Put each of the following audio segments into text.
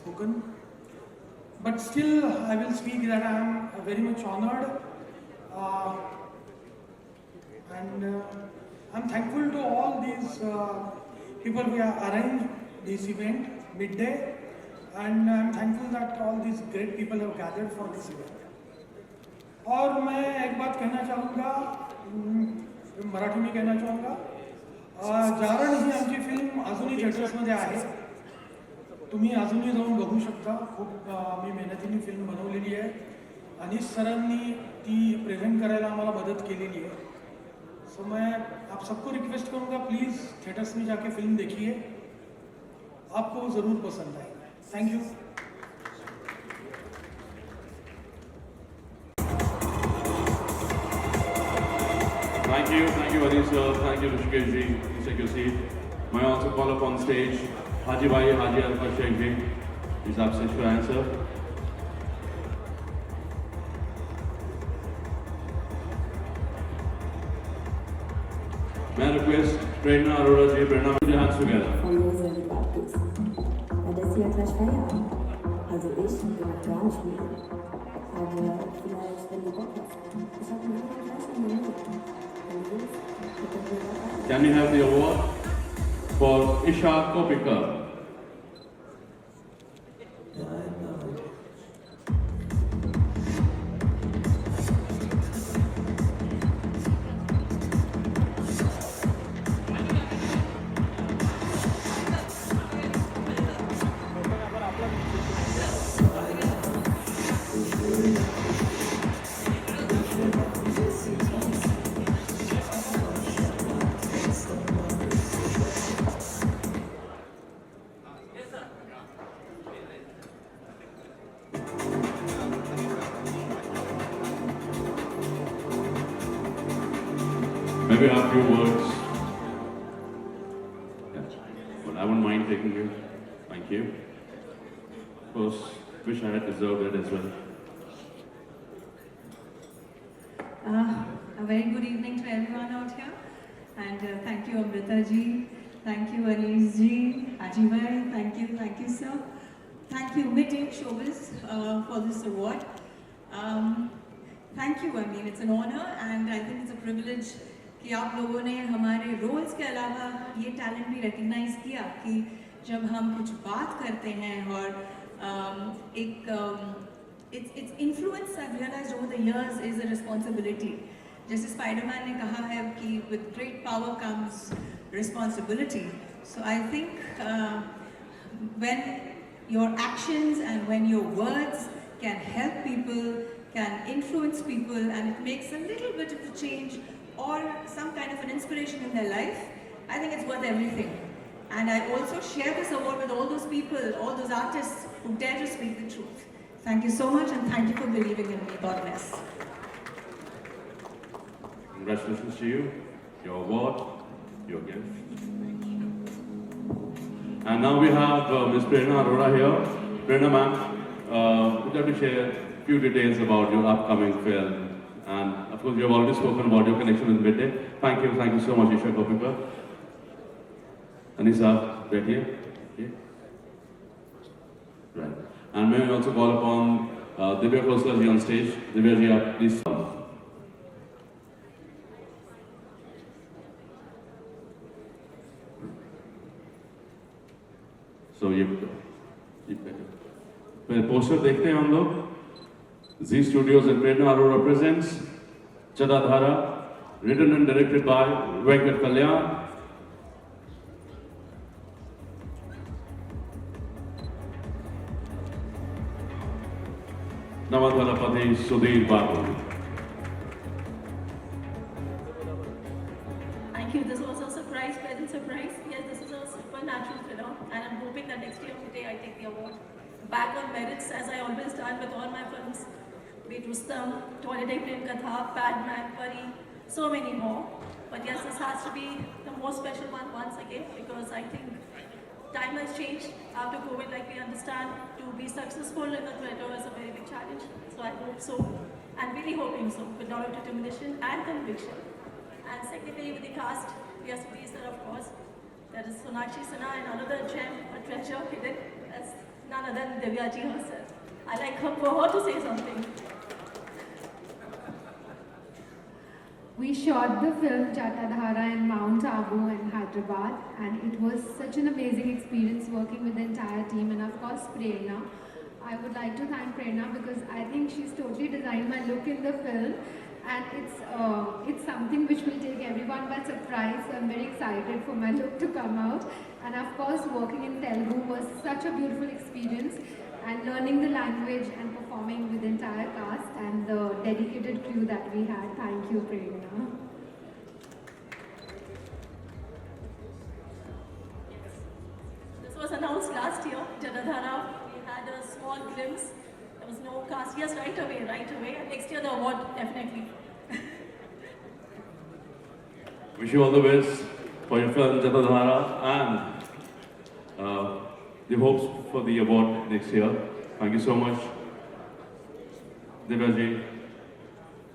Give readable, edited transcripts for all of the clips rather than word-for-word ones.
spoken. But still, I will speak that I am very much honored uh, and I'm thankful to all these people who have arranged this event midday, and I'm thankful that all these great people have gathered for this event. और मैं एक बात कहना चाहूँगा, मराठी में कहना चाहूँगा, जारण ही आमची फिल्म अजूनही थिएटर्समध्ये आहे. तुम्ही अजूनही जाऊन बघू शकता. खूप आम्ही मेहनतीने फिल्म बनवलेली आहे. अनिश सरांनी ती प्रेझेंट करायला आम्हाला मदत केलेली आहे. सो मैं आप सबको रिक्वेस्ट करूँगा, प्लीज़ थिएटर्स में जाके फिल्म देखिए, आपको ज़रूर पसंद आएगा. Thank you. Thank you, Anish sir. Thank you, Rishikesh ji. Please take your seat. May I also call up on stage Haji Bhai Haji Alfa Sheikh ji. He's absent to answer. May I request Prerna Arora ji, Prerna, put your hands together. Von Bartels. Das ist ja gleich Feierabend. Also ich bin noch gar nicht müde. Aber vielleicht, wenn du Bock hast. Ich habe mir gleich eine Minute. Wenn du willst, bitte wieder. Can we have the award for Isha Kopikar? Maybe a few words. Yeah. But I wouldn't mind taking you. Thank you. Of course, wish I had deserved it as well. A very good evening to everyone out here. And thank you, Amrita ji. Thank you, Anish ji. Haji bhai, thank you, sir. Thank you, Mid-Day Showbiz, for this award. Thank you, I mean, it's an honor and I think it's a privilege कि आप लोगों ने हमारे roles के अलावा ये talent भी recognise किया कि जब हम कुछ बात करते हैं और it's influence I've realized over the years is a responsibility. जैसे स्पाइडरमैन ने कहा है कि with great power comes responsibility. So I think when your actions and when your words can help people, can influence people, and it makes a little bit of a change or some kind of an inspiration in their life, I think it's worth everything. And I also share this award with all those people, all those artists who dare to speak the truth. Thank you so much and thank you for believing in me. God bless. Congratulations to you, your award, your gift. And now we have Ms. Prerna Arora here. Prerna ma'am, would you like to share a few details about your upcoming film? And of course, you have already spoken about your connection with Midday. Thank you so much, Isha Kopikar. Anisa, right here. Okay. Right. And may I also call upon Divya Khosla ji on stage. Divya ji, please. So ये poster देखते हैं हम लोग. Z Studios and Prerna Arora presents Chadadhara, written and directed by Venkat Kalyan. Namadhalapati Sudhir Babu. Thank you. This was a surprise, pleasant surprise. Yes, this is a supernatural film, and I'm hoping that next year today I take the award. Back on merits, as I always done with all my films. Be it Rustam, Toilet Prem Katha, Padman, Pari, so many more. But yes, this has to be the most special one once again because I think time has changed after COVID, like we understand. To be successful in the theatre is a very big challenge. So I hope so, and really hoping so, with a lot of determination and conviction. And secondly, with the cast, we are Sudhir sir, of course. There is Sonakshi Sinha and another gem, a treasure hidden. That's none other than Divya ji herself. I like her for her to say something. We shot the film Jatadhara in Mount Abu in Hyderabad, and it was such an amazing experience working with the entire team, and of course Prerna. I would like to thank Prerna because I think she's totally designed my look in the film, and it's something which will take everyone by surprise. So I'm very excited for my look to come out, and of course working in Telugu was such a beautiful experience, and learning the language and performing with the entire cast and the dedicated crew that we had. Thank you, Prerna. This was announced last year, Janadhara. We had a small glimpse. There was no cast. Yes, right away. And next year the award, definitely. Wish you all the best for your film Jatadhara and the hopes for the award next year. Thank you so much, Divyaji.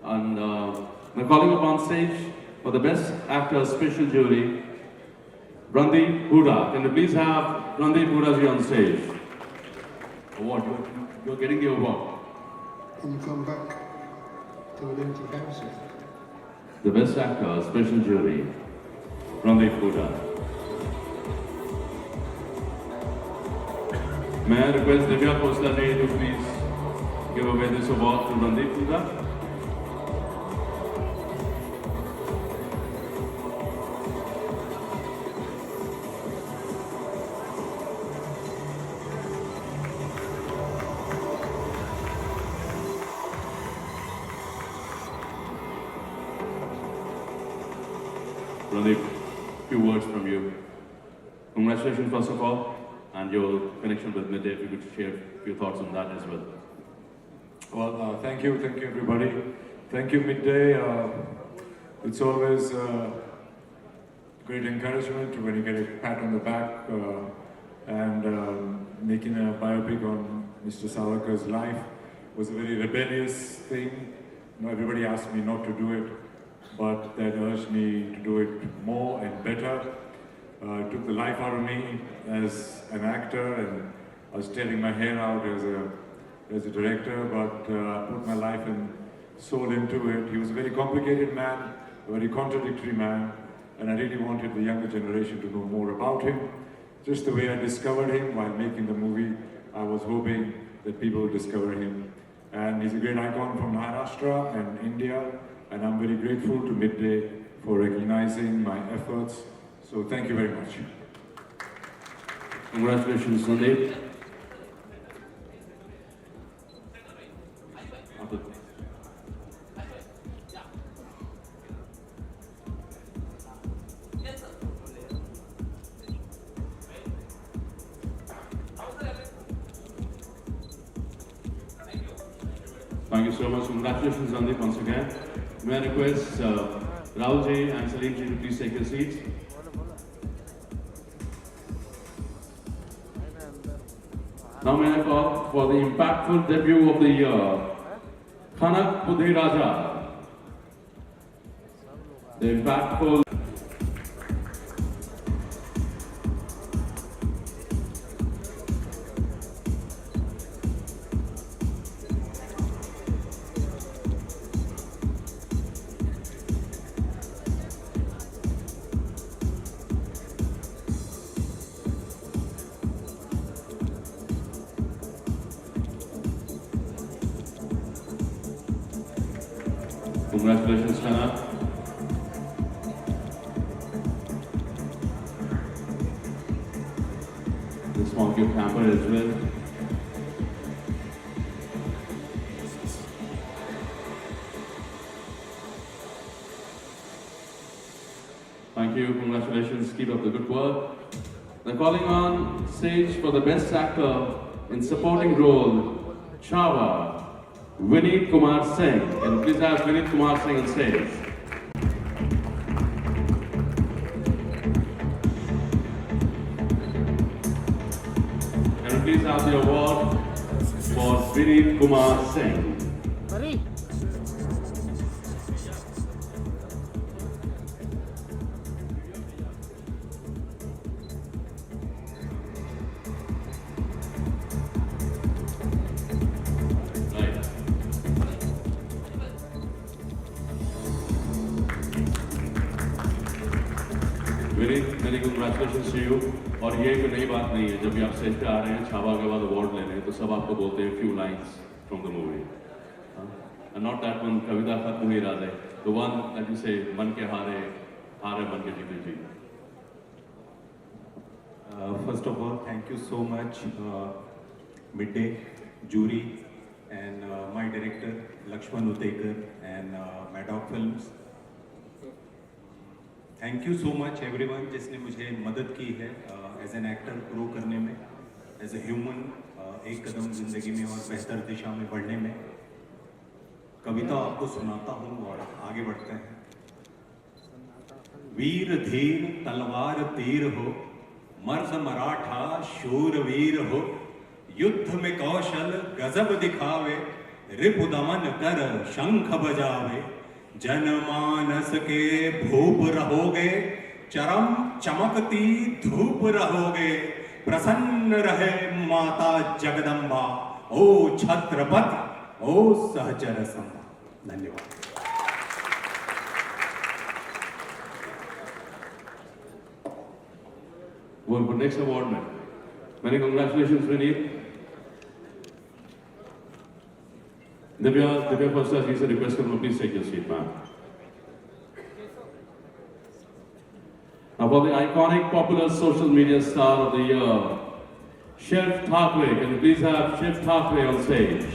And now calling upon stage for the Best Actor Special Jury, Randeep Hooda. Can you please have Randeep Hooda ji on stage? Award, you're getting the award. Can you come back to the empty council? The Best Actor Special Jury, Randeep Hooda. May I request Divya Postani to please give away this award to Randeep Hooda? Randeep, few words from you. Congratulations first of all, and your connection with Midday, if you could share a few thoughts on that as well. Well, thank you everybody. Thank you Midday. It's always great encouragement when you get a pat on the back and making a biopic on Mr. Savarkar's life was a very rebellious thing. You know, everybody asked me not to do it, but that urged me to do it more and better. It took the life out of me as an actor, and I was tearing my hair out as a director, but put my life and soul into it. He was a very complicated man, a very contradictory man, and I really wanted the younger generation to know more about him. Just the way I discovered him while making the movie, I was hoping that people would discover him. And he's a great icon from Maharashtra and India, and I'm very grateful to Midday for recognizing my efforts. So thank you very much. Congratulations, Randeep. Thank you so much. Congratulations, Randeep, once again. May I request Rahul ji and Salim ji to please take your seats. Now may I call for the impactful debut of the year, Khanak Budhi Raja. The impactful Congratulations, Khanak. The small gift hamper as well. Thank you, congratulations, keep up the good work. They're calling on stage for the Best Actor in Supporting Role, Chava, Vineet Kumar Singh. Can you please have Vineet Kumar Singh on stage? Can you please have the award for Vineet Kumar Singh? congratulations to you. और ये कोई नई बात नहीं है, जब भी आप स्टेज पे आ रहे हैं छावा के बाद अवार्ड लेने, तो सब आपको बोलते हैं few lines from the movie. And not that one कविता खत्म हुई Radhe, the one that you say मन के हारे हारे मन के जीते जी. First of all, thank you so much, Midday, jury, and my director, Lakshman Utekar, and Maddox Films. Thank you so much everyone जिसने मुझे मदद की है as an actor ग्रो करने में, as a human एक कदम जिंदगी में और बेहतर दिशा में बढ़ने में. कविता आपको सुनाता हूँ और आगे बढ़ते हैं. वीर धीर तलवार तीर हो, मर्द मराठा शूरवीर हो, युद्ध में कौशल गजब दिखावे, रिपु दमन कर शंख बजावे. जनमानस के भूप रहोगे, चरम चमकती धूप रहोगे. प्रसन्न रहे माता जगदम्बा, ओ छत्रपति ओ सहचर संभा. धन्यवाद. Well, for next award, man. Many congratulations, Vineet. Divya first has a request, can you please take your seat, ma'am. Now for the iconic popular social media star of the year, Shiv Thakre. Can you please have Shiv Thakre on stage?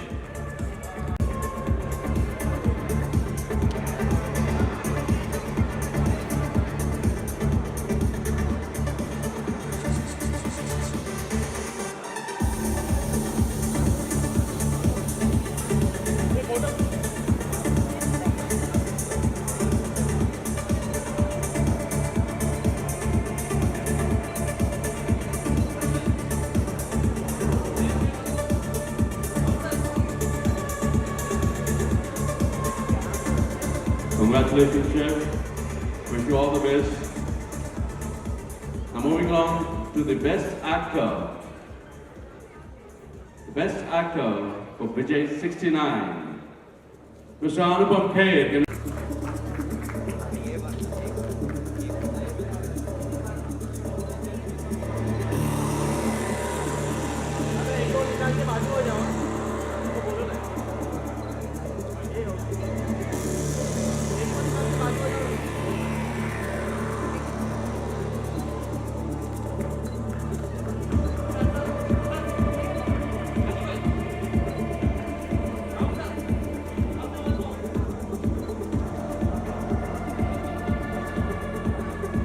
Congratulations, Chef. Wish you all the best. Now moving on to the Best Actor. The Best Actor for Vijay 69. Mr. Anupam Kher.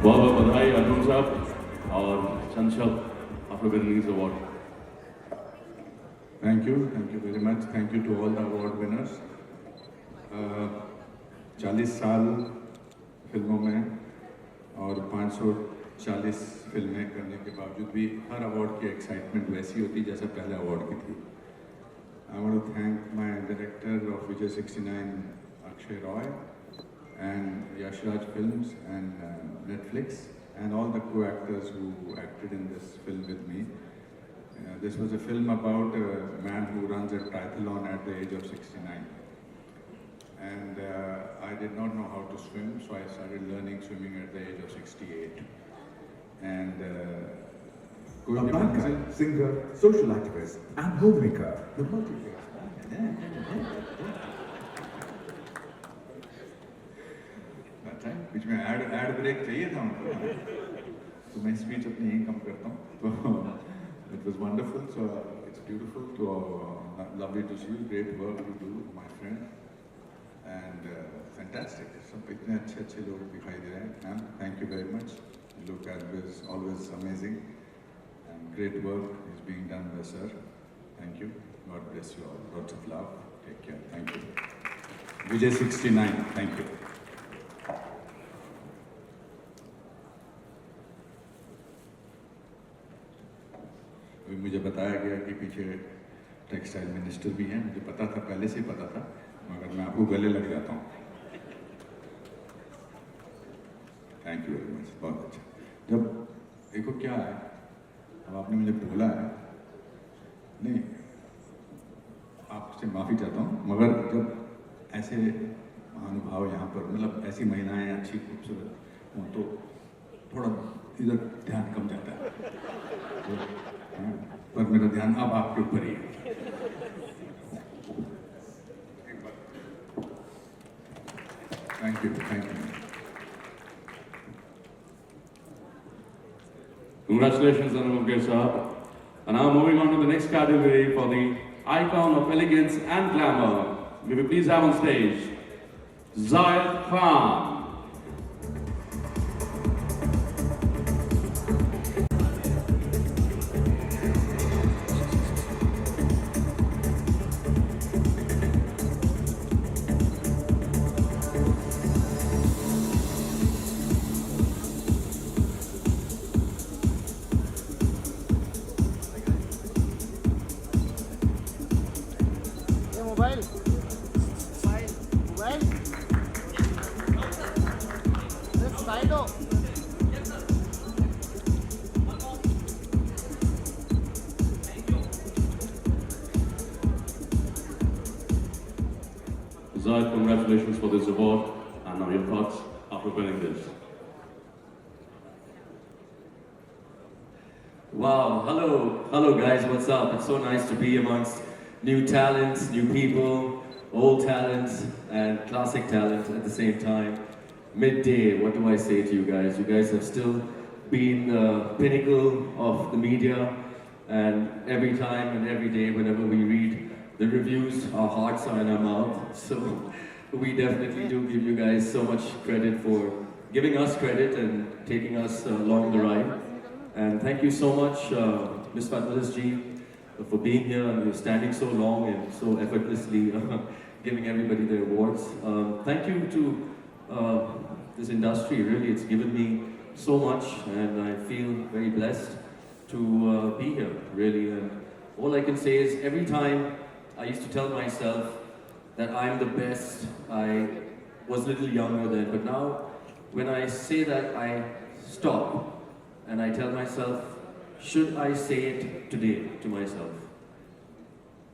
बहुत बधाई अर्जुन साहब और चंचल after winning this award. Thank you very much. Thank you to all the award winners. 40 साल फिल्मों में और 540 फिल्में करने के बावजूद भी हर अवार्ड की एक्साइटमेंट वैसी होती जैसा पहले अवार्ड की थी. I want to thank my director of Vijay 69, Akshay Roy, and Yashraj Films and Netflix, and all the co-actors who acted in this film with me. This was a film about a man who runs a triathlon at the age of 69. And I did not know how to swim, so I started learning swimming at the age of 68. And a banker, singer, social activist, and homemaker, the अच्छा, बीच में add break चाहिए था उनको, तो मैं speech अपनी यही कम करता हूँ. तो it was wonderful, so it's beautiful to lovely to see you. Great work you do, my friend, and fantastic. सब इतने अच्छे लोग दिखाई दे रहे हैं. Thank you very much. You look always amazing, and great work is being done by sir. Thank you. God bless you all. Lots of love. Take care. Thank you. Vijay 69. Thank you. अभी मुझे बताया गया कि पीछे textile minister भी हैं. मुझे पता था, पहले से ही पता था, मगर मैं आपको गले लग जाता हूँ. Thank you very much. बहुत अच्छा. जब देखो क्या है, अब आपने मुझे बोला है, नहीं आपसे माफ़ी चाहता हूँ, मगर जब ऐसे महानुभाव यहाँ पर, मतलब ऐसी महिलाएं अच्छी खूबसूरत हों, तो थोड़ा इधर ध्यान कम जाता है। हाँ, पर मेरा ध्यान अब आपके ऊपर ही है। Thank you, thank you. Congratulations, Anupam Sahab. And now moving on to the next category for the icon of elegance and glamour. May we please have on stage Zayed Khan. Zayed, congratulations for this award. And now your thoughts after winning this. Wow, hello guys, what's up? It's so nice to be amongst new talents, new people, old talents, and classic talent at the same time. Midday, what do I say to you guys? You guys have still been the pinnacle of the media, and every time and every day whenever we read the reviews, our hearts are in our mouth. So we definitely do give you guys so much credit for giving us credit and taking us along the ride. And thank you so much, Ms. Fatmalis ji, for being here and standing so long and so effortlessly giving everybody their awards. Thank you to this industry, really, it's given me so much and I feel very blessed to be here, really. And all I can say is every time I used to tell myself that I'm the best. I was a little younger then, but now when I say that, I stop and I tell myself, should I say it today to myself?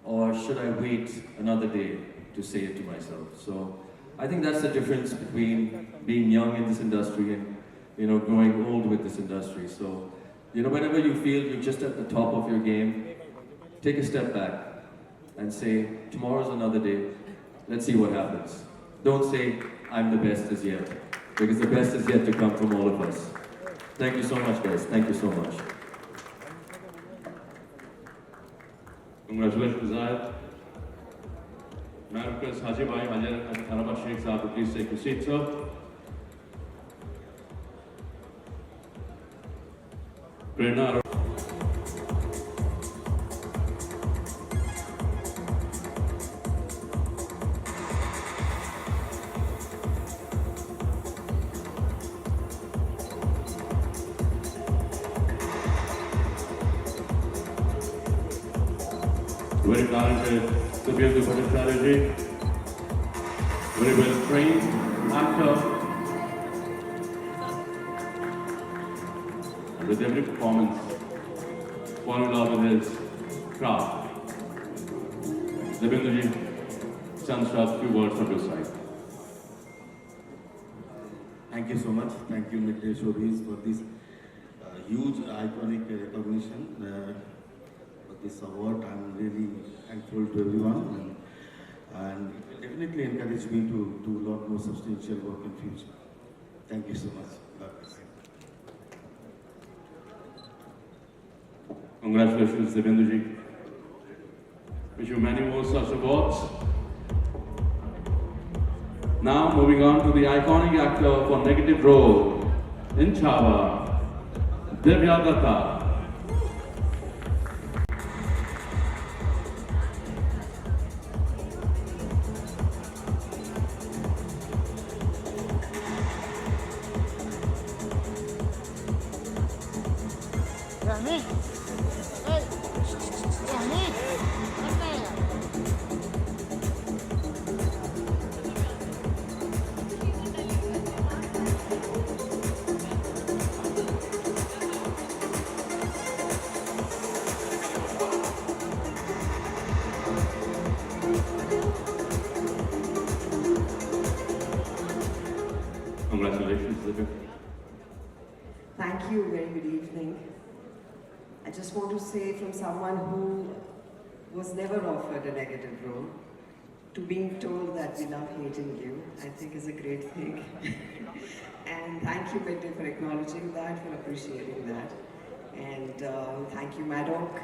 Or should I wait another day to say it to myself? So I think that's the difference between being young in this industry and, you know, growing old with this industry. So, you know, whenever you feel you're just at the top of your game, take a step back and say, tomorrow's another day, let's see what happens. Don't say, I'm the best as yet, because the best is yet to come from all of us. Thank you so much, guys. Thank you so much. Congratulations, Zayed. May I request Haji Bhai, Haji Thanabad Sheikh Sahab to please take your seat, sir. Prerna. Very talented Subhyanshu Bhattacharya ji, very well trained actor, and with every performance, fall in love with his craft. Devendra ji, Chandra, few words from your side. Thank you so much. Thank you, Midday Showbiz, for this huge iconic recognition. This award, I'm really thankful to everyone, and it will definitely encourage me to do a lot more substantial work in future. Thank you so much. God bless you. Congratulations, Devendra ji. Wish you many more such awards. Now moving on to the iconic actor for negative role in Chhaava, Divya Datta. Thank you, very good evening. I just want to say, from someone who was never offered a negative role, to being told that we love hating you, I think is a great thing. And thank you, Midday, for acknowledging that, for appreciating that. And thank you, Madok.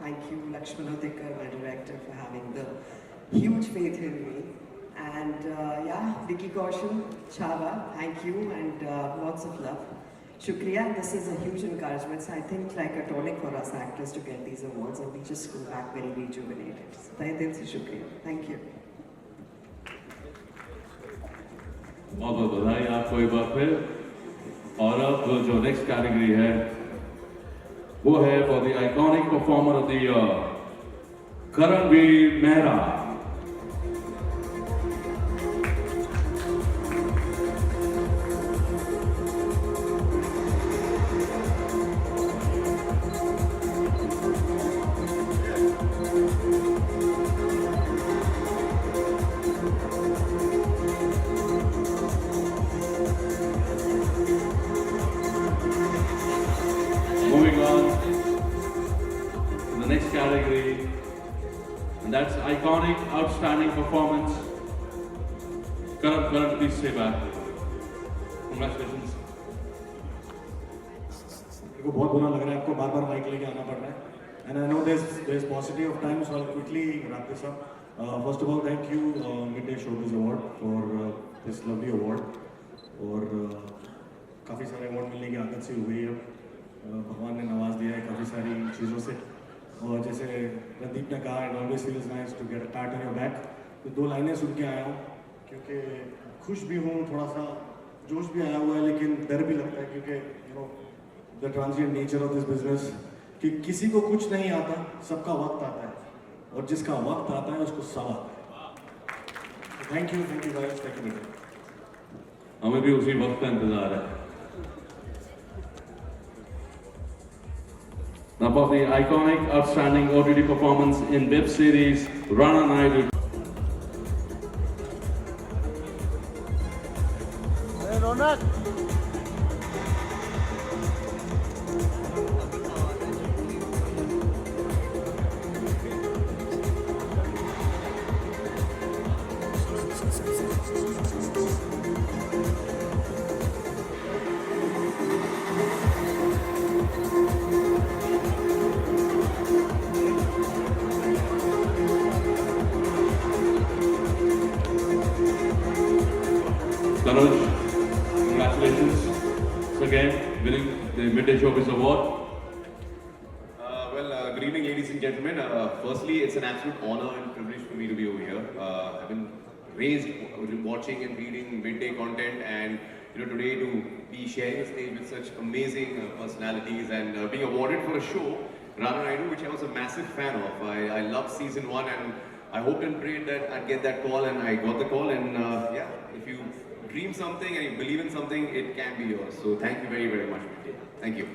Thank you, Lakshman Odekar, my director, for having the huge faith in me. And yeah, Vicky Kaushal, Chava, thank you, and lots of love. Shukriya, this is a huge encouragement. So I think like a tonic for us actors to get these awards, and we just go back very rejuvenated. So tahe dil se shukriya. Thank you. बहुत बहुत बधाई आपको एक बार फिर। और अब जो next category है वो है for the iconic performer of the year, Karanveer Mehra. Moving on to the next category, and that's iconic, outstanding performance. Karan, please stay back. Congratulations. मेरे को बहुत बुरा लग रहा है, आपको बार-बार माइक लेके आना पड़ रहा है. And I know there's paucity of time, so I'll quickly wrap this up. First of all, thank you, Midday Showbiz Award, for this lovely award. और काफ़ी सारे अवार्ड मिलने की आदत सी हो गई है. भगवान ने नवाज दिया है काफ़ी सारी चीज़ों से. और जैसे रणदीप ने कहा, it always feels nice to get a pat on your back. तो 2 लाइनें सुन के आया हूँ, क्योंकि खुश भी हूँ, थोड़ा सा जोश भी आया हुआ है, लेकिन डर भी लगता है, क्योंकि you know the transient nature of this business, कि किसी को कुछ नहीं आता, सबका वक्त आता है, और जिसका वक्त आता है उसको सब आता है. Thank you guys, thank you Midday. हमें भी उसी वक्त का इंतजार है। Now for the iconic, outstanding OTT performance in web series, Rana Naidu. Tanuj, congratulations again, winning the Midday Showbiz Award. Good evening, ladies and gentlemen. Firstly, it's an absolute honor and privilege for me to be over here. I've been raised watching and reading Midday content, and today to be sharing a stage with such amazing personalities and being awarded for a show, Rana Naidu, which I was a massive fan of. I loved season 1, and I hoped and prayed that I'd get that call, and I got the call. And yeah, if you dream something and you believe in something, it can be yours. So thank you very, very much, Midday. Thank you.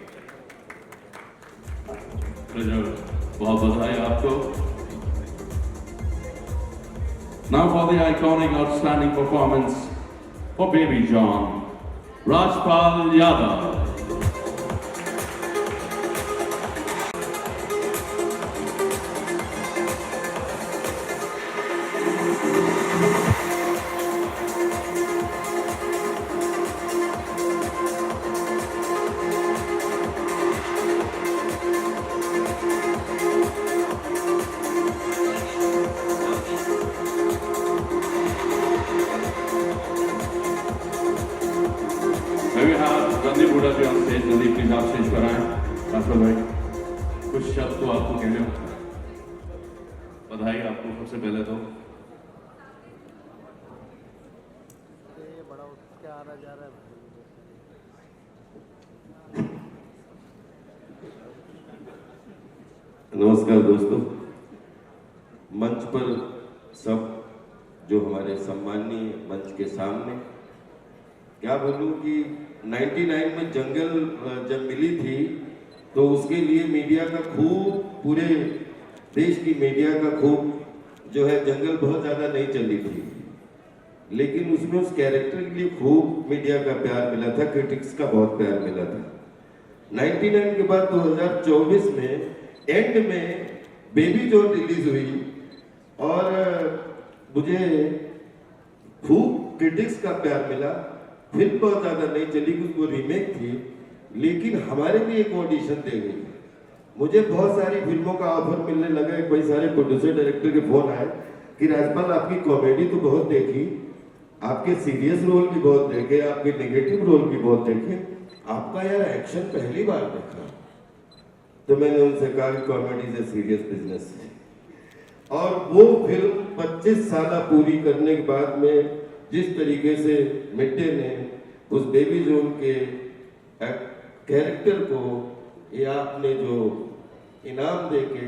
Pleasure. बहुत बधाई आपको. Now for the iconic, outstanding performance for Baby John, Rajpal Yadav. May we have Randeep Huda ji on stage. Randeep, please आप stage पर आएं. राजपाल भाई, कुछ शब्द तो आपको कहने हो. बधाई आपको सबसे पहले तो. नमस्कार दोस्तों, मंच पर सब जो हमारे सम्माननीय मंच के सामने, क्या बोलूं कि 99 में जंगल जब मिली थी तो उसके लिए मीडिया का खूब, पूरे देश की मीडिया का खूब जो है, जंगल बहुत ज़्यादा नहीं चली थी, लेकिन उसमें उस कैरेक्टर के लिए खूब मीडिया का प्यार मिला था, क्रिटिक्स का बहुत प्यार मिला था। 99 के बाद 2024 में एंड में बेबी जॉन रिलीज हुई और मुझे खूब क्रिटिक्स का प्यार मिला। फिल्म बहुत ज़्यादा नहीं चली, कुछ वो रीमेक थी, लेकिन हमारे लिए एक ऑडिशन दे गई। मुझे बहुत सारी फिल्मों का ऑफर मिलने लगा, कई सारे प्रोड्यूसर डायरेक्टर के फोन आए कि राजपाल आपकी कॉमेडी तो बहुत देखी, आपके सीरियस रोल भी बहुत देखे, आपके नेगेटिव रोल भी बहुत देखे, आपका यार एक्शन पहली बार देखा। तो मैंने उनसे कहा कि comedy is a serious business. और वो फिल्म 25 साल पूरी करने के बाद में जिस तरीके से मिड डे ने उस बेबी जॉन के कैरेक्टर को ये आपने जो इनाम दे के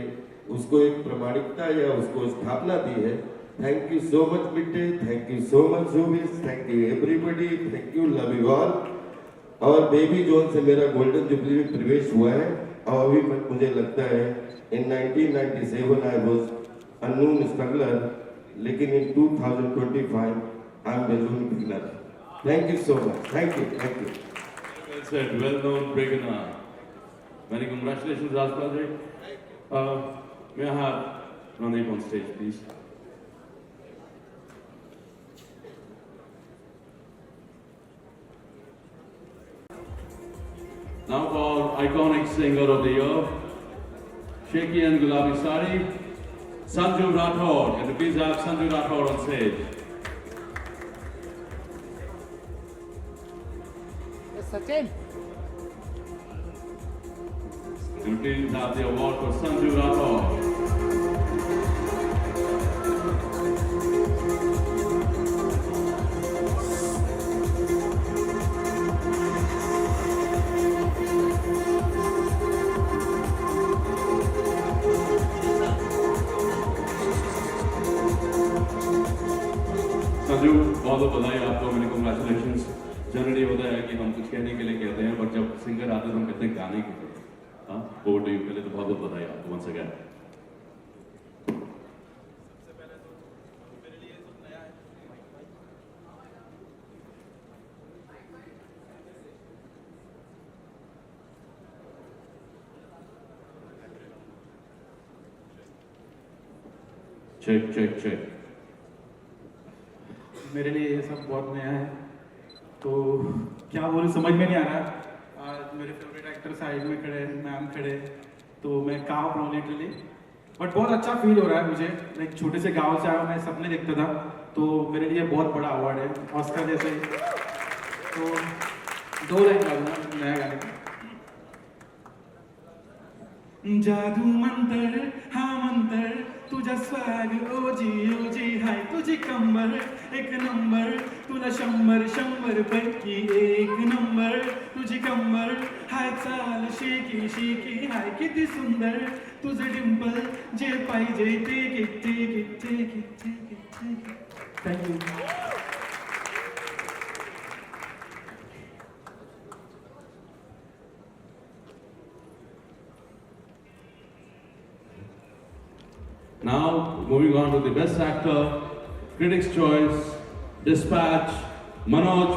उसको एक प्रमाणिकता या उसको स्थापना दी है, thank you so much mid day, thank you so much showbiz, thank you everybody, thank you, love you all. और बेबी जॉन से मेरा गोल्डन जुबली में प्रवेश हुआ है और अभी मुझे लगता है इन 1997 आई वाज अननोन स्ट्रगलर, लेकिन इन 2025 I am the known beginner. Thank you so much, thank you, thank you. Well said, well known beginner. Many congratulations, Rajpal ji. May I have Randeep on stage, please? Now for iconic singer of the year, Shaky and Gulabi Sari, Sanju Rathod. Can you please have Sanju Rathod on stage? Sachin. Can you please have the award for Sanju Rathod? Sanju, बहुत बहुत बधाई आपको, मैंने congratulations. Generally होता है कि हम कुछ कहने के लिए कहते हैं, पर जब सिंगर आते हैं तो हम कहते हैं गाने के लिए। हाँ, ओवर टू यू। पहले तो बहुत बहुत बधाई आपको once again. Check check check. मेरे लिए ये सब बहुत नया है, तो क्या बोलूं समझ में नहीं आ रहा। आज मेरे फेवरेट एक्टर साइड में खड़े, मैम खड़े, तो मैं कहाँ हूँ लिटरली, बट बहुत अच्छा फील हो रहा है मुझे। लाइक छोटे से गांव से आया, मैं सपने देखता था, तो मेरे लिए बहुत बड़ा अवार्ड है, ऑस्कर जैसे। तो 2 लाइन गाऊंगा नया गाने का। जादू मंतर, हाँ मंतर, तुझा स्वॅग ओजी हाय, तुझी कंबर एक नंबर, तुला 100 पैकी 1 नंबर, तुझी कंबर हाय चाल शेकी शेकी हाय, किती सुंदर तुझं डिंपल, जे पाहिजे ते किती thank you. Now, moving on to the Best Actor, Critics' Choice, Dispatch, Manoj